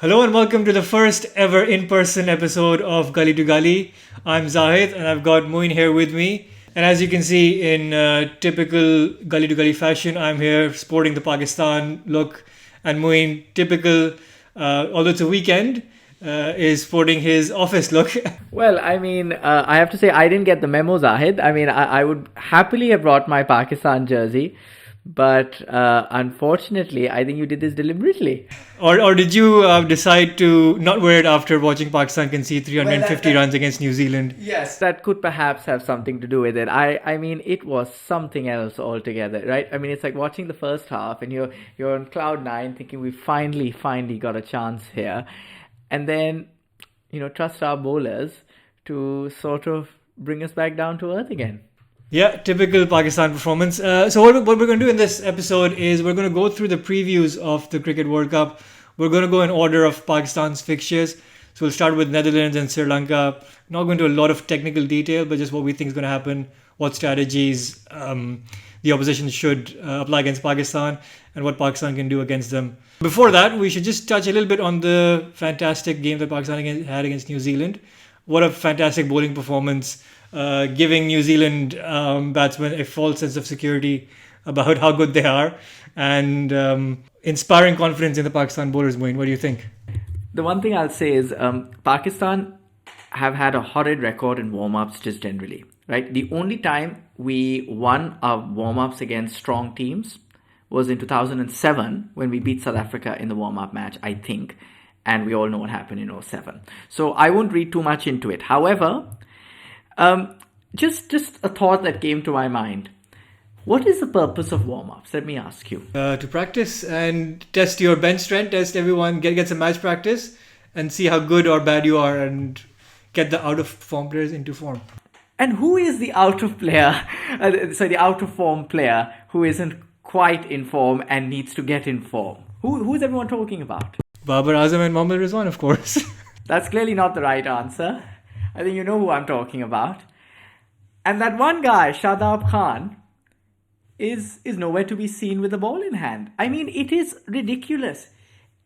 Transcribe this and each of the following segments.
Hello and welcome to the first ever in-person episode of Gali to Gali. I'm Zahid and I've got Moin here with me. And as you can see in typical Gali to Gali fashion, I'm here sporting the Pakistan look. And Moin, typical, although it's a weekend, is sporting his office look. Well, I have to say I didn't get the memo, Zahid. I would happily have brought my Pakistan jersey, but unfortunately, I think you did this deliberately. Or did you decide to not wear it after watching Pakistan concede 350 runs against New Zealand? Yes, that could perhaps have something to do with it. I mean, it was something else altogether, right? I mean, it's like watching the first half, and you're on cloud nine, thinking we finally got a chance here, and then trust our bowlers to sort of bring us back down to earth again. Yeah, typical Pakistan performance. So what we're going to do in this episode is we're going to go through the previews of the Cricket World Cup. We're going to go in order of Pakistan's fixtures. So we'll start with Netherlands and Sri Lanka. Not going into a lot of technical detail, but just what we think is going to happen, what strategies the opposition should apply against Pakistan, and what Pakistan can do against them. Before that, we should just touch a little bit on the fantastic game that Pakistan had against New Zealand. What a fantastic bowling performance, giving New Zealand batsmen a false sense of security about how good they are, and inspiring confidence in the Pakistan bowlers. Moin, what do you think? The one thing I'll say is Pakistan have had a horrid record in warm-ups just generally, right? The only time we won our warm-ups against strong teams was in 2007 when we beat South Africa in the warm-up match, I think. And we all know what happened in '07. So I won't read too much into it. However, just a thought that came to my mind. What is the purpose of warm-ups? Let me ask you. To practice and test your bench strength, test everyone, get some match practice, and see how good or bad you are, and get the out of form players into form. And who is the out of the out of form player who isn't quite in form and needs to get in form? Who is everyone talking about? Babar Azam and Mohammad Rizwan, of course. That's clearly not the right answer. I think you know who I'm talking about. And that one guy, Shadab Khan, is nowhere to be seen with the ball in hand. I mean, it is ridiculous.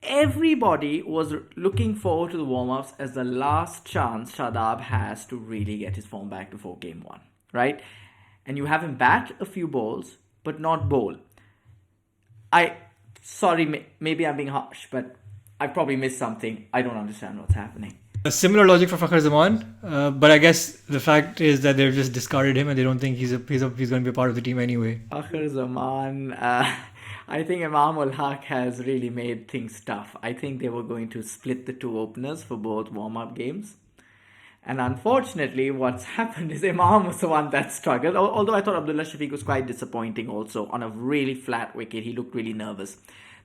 Everybody was looking forward to the warm-ups as the last chance Shadab has to really get his form back before game one, right? And you have him bat a few balls, but not bowl. Sorry, maybe I'm being harsh, but I probably missed something. I don't understand what's happening. A similar logic for Fakhar Zaman, but I guess the fact is that they've just discarded him and they don't think he's going to be a part of the team anyway. Fakhar Zaman, I think Imam ul Haq has really made things tough. I think they were going to split the two openers for both warm-up games. And unfortunately, what's happened is Imam was the one that struggled. Although I thought Abdullah Shafiq was quite disappointing also. On a really flat wicket, he looked really nervous.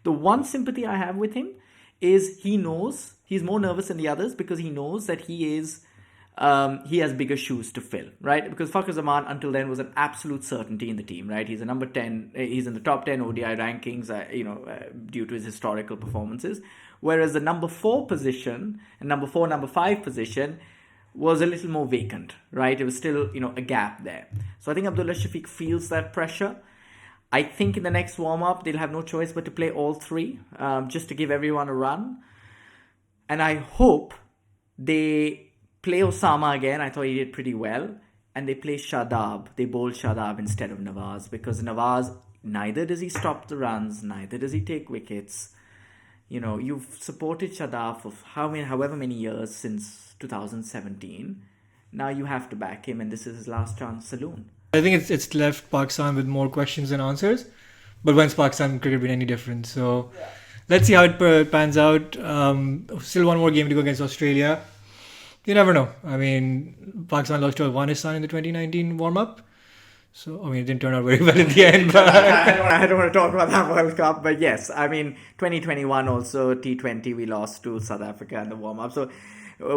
The one sympathy I have with him is he knows he's more nervous than the others because he knows that he has bigger shoes to fill, right? Because Fakhar Zaman until then was an absolute certainty in the team, right? He's a number 10, he's in the top 10 ODI rankings, due to his historical performances. Whereas the number 4 position and number 5 position was a little more vacant, right? It was still, a gap there. So I think Abdullah Shafiq feels that pressure. I think in the next warm-up, they'll have no choice but to play all three, just to give everyone a run. And I hope they play Osama again. I thought he did pretty well. And they play Shadab. They bowl Shadab instead of Nawaz. Because Nawaz, neither does he stop the runs, neither does he take wickets. You've supported Shadab for however many years since 2017. Now you have to back him, and this is his last chance saloon. I think it's left Pakistan with more questions than answers. But when's Pakistan cricket been any different? So let's see how it pans out. Still one more game to go against Australia. You never know. I mean, Pakistan lost to Afghanistan in the 2019 warm-up. So, it didn't turn out very well in the end. But I don't want to talk about that World Cup. But yes, 2021 also, T20, we lost to South Africa in the warm-up. So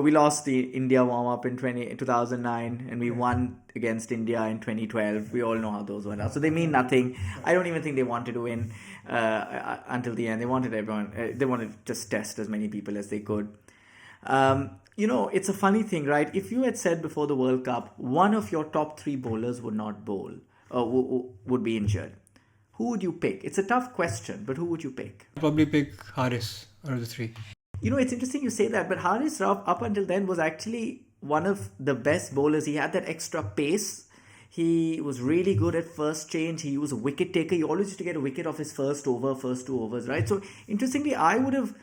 we lost the India warm-up in 2009 and we won against India in 2012. We all know how those went out. So they mean nothing. I don't even think they wanted to win until the end. They wanted everyone. They wanted to just test as many people as they could. It's a funny thing, right? If you had said before the World Cup, one of your top 3 bowlers would not bowl, would be injured, who would you pick? It's a tough question, but who would you pick? I'd probably pick Haris out of the 3. It's interesting you say that, but Haris Rauf up until then was actually one of the best bowlers. He had that extra pace. He was really good at first change. He was a wicket taker. He always used to get a wicket off his first over, first 2 overs, right? So interestingly, I would have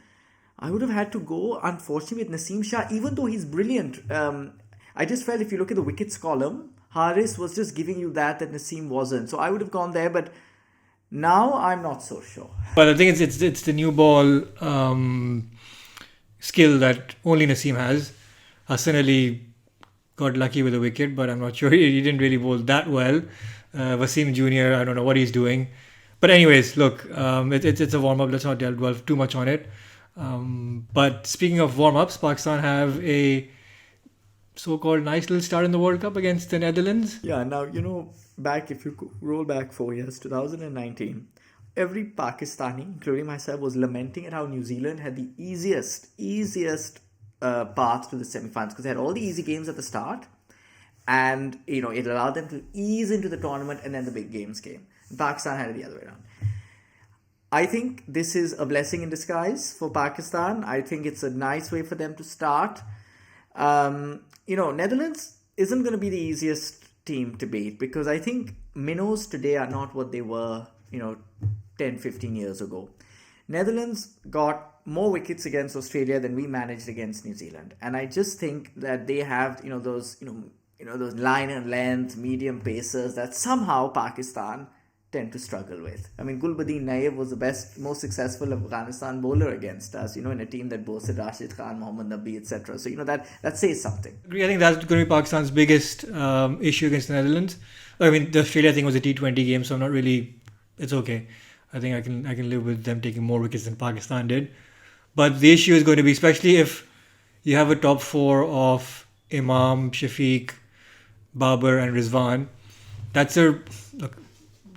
had to go, unfortunately, with Naseem Shah, even though he's brilliant. I just felt if you look at the wickets column, Haris was just giving you that Naseem wasn't. So I would have gone there, but now I'm not so sure. But I think it's the new ball skill that only Naseem has. Hassan Ali got lucky with a wicket, but I'm not sure he didn't really bowl that well. Wasim Jr., I don't know what he's doing. But anyways, look, it's a warm up. Let's not delve too much on it. But speaking of warm ups, Pakistan have a so-called nice little start in the World Cup against the Netherlands. Yeah, now, back, if you roll back 4 years, 2019, every Pakistani, including myself, was lamenting at how New Zealand had the easiest path to the semi-finals because they had all the easy games at the start, and it allowed them to ease into the tournament, and then the big games came. Pakistan had it the other way around. I think this is a blessing in disguise for Pakistan. I think it's a nice way for them to start. Netherlands isn't going to be the easiest team to beat because I think minnows today are not what they were, 10, 15 years ago. Netherlands got more wickets against Australia than we managed against New Zealand. And I just think that they have, those line and length, medium pacers that somehow Pakistan tend to struggle with. I mean, Gulbuddin Naib was the most successful Afghanistan bowler against us, in a team that boasted Rashid Khan, Mohammad Nabi, etc. So, that says something. I think that's going to be Pakistan's biggest issue against the Netherlands. I mean, the Australia thing was a T20 game, so I'm not really... It's okay. I think I can live with them taking more wickets than Pakistan did. But the issue is going to be, especially if you have a top four of Imam, Shafiq, Babar and Rizwan,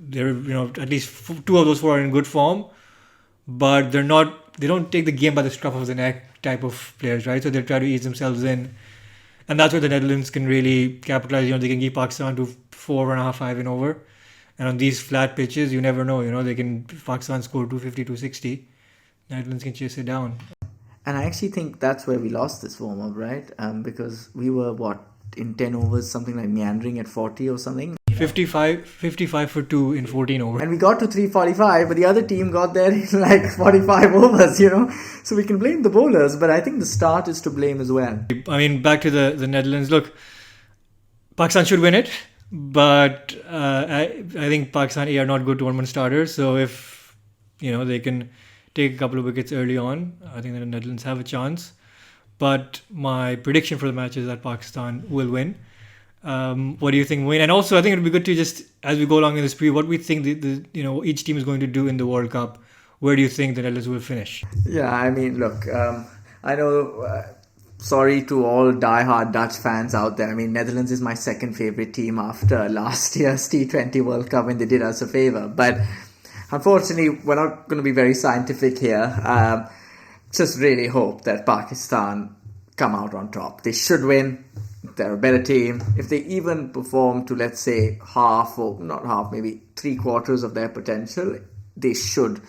they're at least two of those four are in good form, but they don't take the game by the scruff of the neck type of players, right? So they'll try to ease themselves in, and that's where the Netherlands can really capitalize. They can keep Pakistan to 4.5, 5 and over, and on these flat pitches, you never know. They can Pakistan score 250, 260, Netherlands can chase it down. And I actually think that's where we lost this warm up, right? Because we were in 10 overs, something like meandering at 40 or something. 55 for 2 in 14 overs. And we got to 345, but the other team got there in like 45 overs, So we can blame the bowlers, but I think the start is to blame as well. I mean, back to the Netherlands. Look, Pakistan should win it, but I think Pakistan are not good tournament starters. So if, they can take a couple of wickets early on, I think the Netherlands have a chance. But my prediction for the match is that Pakistan will win. What do you think, Wayne? And also, I think it would be good to just, as we go along in this preview, what we think each team is going to do in the World Cup. Where do you think the Netherlands will finish? Yeah, I mean, look, I know. Sorry to all die-hard Dutch fans out there. I mean, Netherlands is my second favorite team after last year's T20 World Cup when they did us a favor. But unfortunately, we're not going to be very scientific here. Just really hope that Pakistan come out on top. They should win. They're a better team. If they even perform to, let's say, half or not half, maybe 3/4 of their potential, they should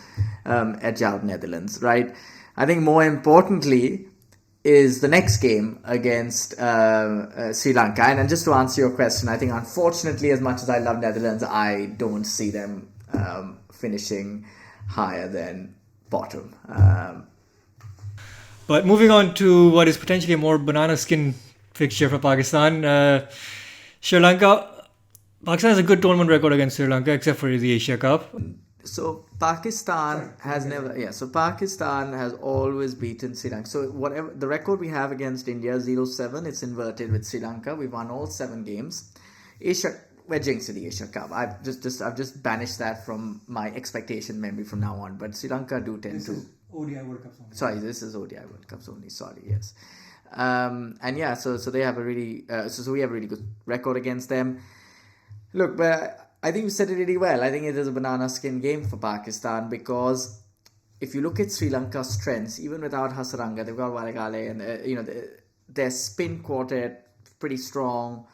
edge out Netherlands, right? I think more importantly is the next game against Sri Lanka. And just to answer your question, I think unfortunately, as much as I love Netherlands, I don't see them finishing higher than bottom. But moving on to what is potentially a more banana skin fixture for Pakistan. Sri Lanka. Pakistan has a good tournament record against Sri Lanka, except for the Asia Cup. So Pakistan Pakistan has always beaten Sri Lanka. So whatever the record we have against India, 0-7, it's inverted with Sri Lanka. We've won all 7 games. We're jinxing the Asia Cup. I've just banished that from my expectation memory from now on. But Sri Lanka do tend to. ODI World Cups only. Sorry, this is ODI World Cups only. Sorry, yes. And yeah, so they have a really so we have a really good record against them. Look, but I think you said it really well. I think it is a banana skin game for Pakistan because if you look at Sri Lanka's strengths, even without Hasaranga, they've got Walagale and their spin quartet pretty strong.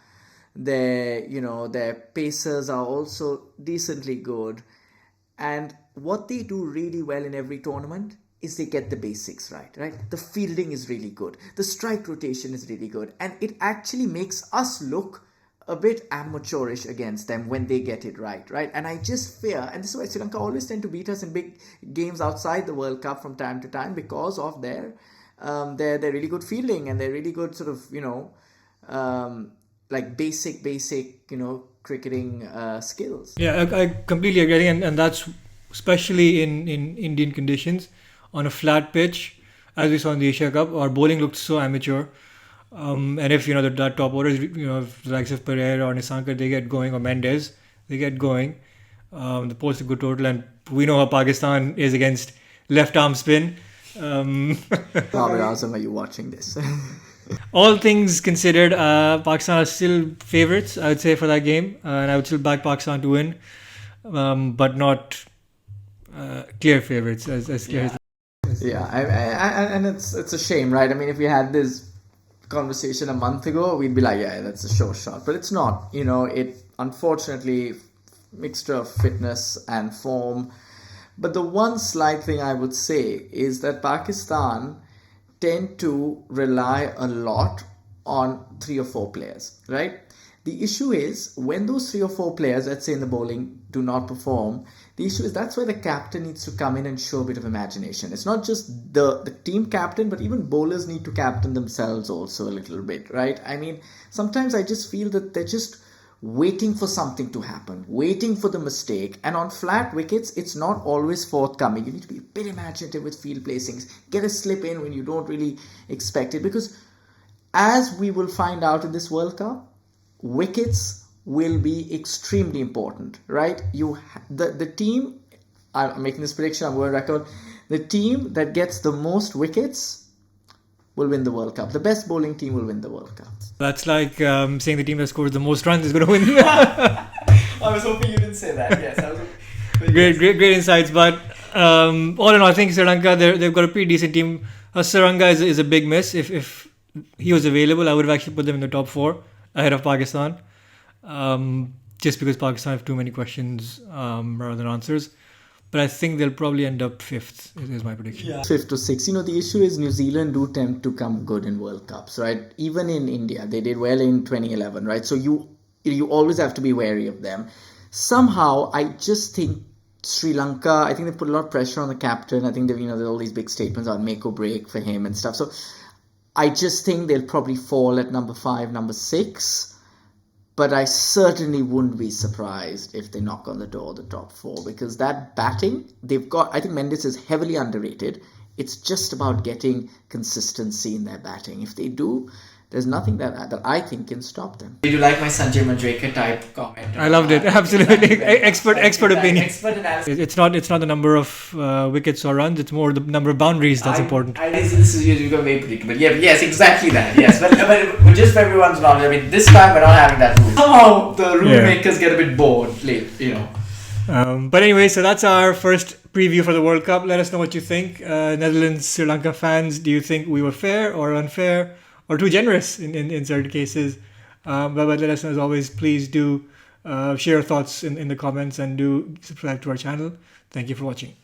Their pacers are also decently good, and what they do really well in every tournament is they get the basics right, right? The fielding is really good. The strike rotation is really good. And it actually makes us look a bit amateurish against them when they get it right, right? And I just fear, and this is why Sri Lanka always tend to beat us in big games outside the World Cup from time to time because of their really good fielding and their really good sort of, like basic, cricketing skills. Yeah, I completely agree, and that's especially in Indian conditions on a flat pitch, as we saw in the Asia Cup. Our bowling looked so amateur, and if that top orders, if the likes of Pereira or Nissanka, they get going, or Mendes, they get going, they post a good total, and we know how Pakistan is against left arm spin. Babar Azam, are you watching this? All things considered, Pakistan are still favourites, I would say, for that game, and I would still back Pakistan to win, but not clear favourites as clear as. Yeah, and it's a shame, right? I mean, if we had this conversation a month ago, we'd be like, yeah, that's a sure shot, but it's not. It unfortunately mixture of fitness and form. But the one slight thing I would say is that Pakistan tend to rely a lot on 3 or 4 players, right? The issue is when those 3 or 4 players, let's say in the bowling, do not perform, the issue is that's where the captain needs to come in and show a bit of imagination. It's not just the team captain, but even bowlers need to captain themselves also a little bit, right? I mean, sometimes I just feel that they're just waiting for something to happen, waiting for the mistake. And on flat wickets, it's not always forthcoming. You need to be a bit imaginative with field placings. Get a slip in when you don't really expect it. Because as we will find out in this World Cup, wickets will be extremely important, right? The team, I'm making this prediction, I'm going to record, the team that gets the most wickets will win the World Cup. The best bowling team will win the World Cup. That's like saying the team that scores the most runs is going to win. I was hoping you didn't say that. Yes, I was. Great insights. But all in all, I think Sri Lanka they've got a pretty decent team. Saranga is a big miss. If he was available, I would have actually put them in the top 4 ahead of Pakistan. Just because Pakistan have too many questions rather than answers. But I think they'll probably end up 5th, is my prediction. Yeah. 5th to 6th. The issue is New Zealand do tend to come good in World Cups, right? Even in India, they did well in 2011, right? So you always have to be wary of them. Somehow, I just think Sri Lanka, I think they put a lot of pressure on the captain. I think there's all these big statements on make or break for him and stuff. So I just think they'll probably fall at number 5, number 6. But I certainly wouldn't be surprised if they knock on the door of the top 4 because that batting, I think Mendes is heavily underrated. It's just about getting consistency in their batting. If they do, there's nothing that I think can stop them. Did you like my Sanjay Manjrekar type comment? I loved it. Absolutely. Expert opinion. Expert analysis. It's not the number of wickets or runs. It's more the number of boundaries that's important. This is you got very predictable. Yeah, yes, exactly that. Yes, but just for everyone's knowledge, I mean, this time we're not having that rule. Somehow the rule makers get a bit bored. But anyway, so that's our first preview for the World Cup. Let us know what you think. Netherlands, Sri Lanka fans, do you think we were fair or unfair? Or too generous in certain cases. But let us know, as always, please do share your thoughts in the comments and do subscribe to our channel. Thank you for watching.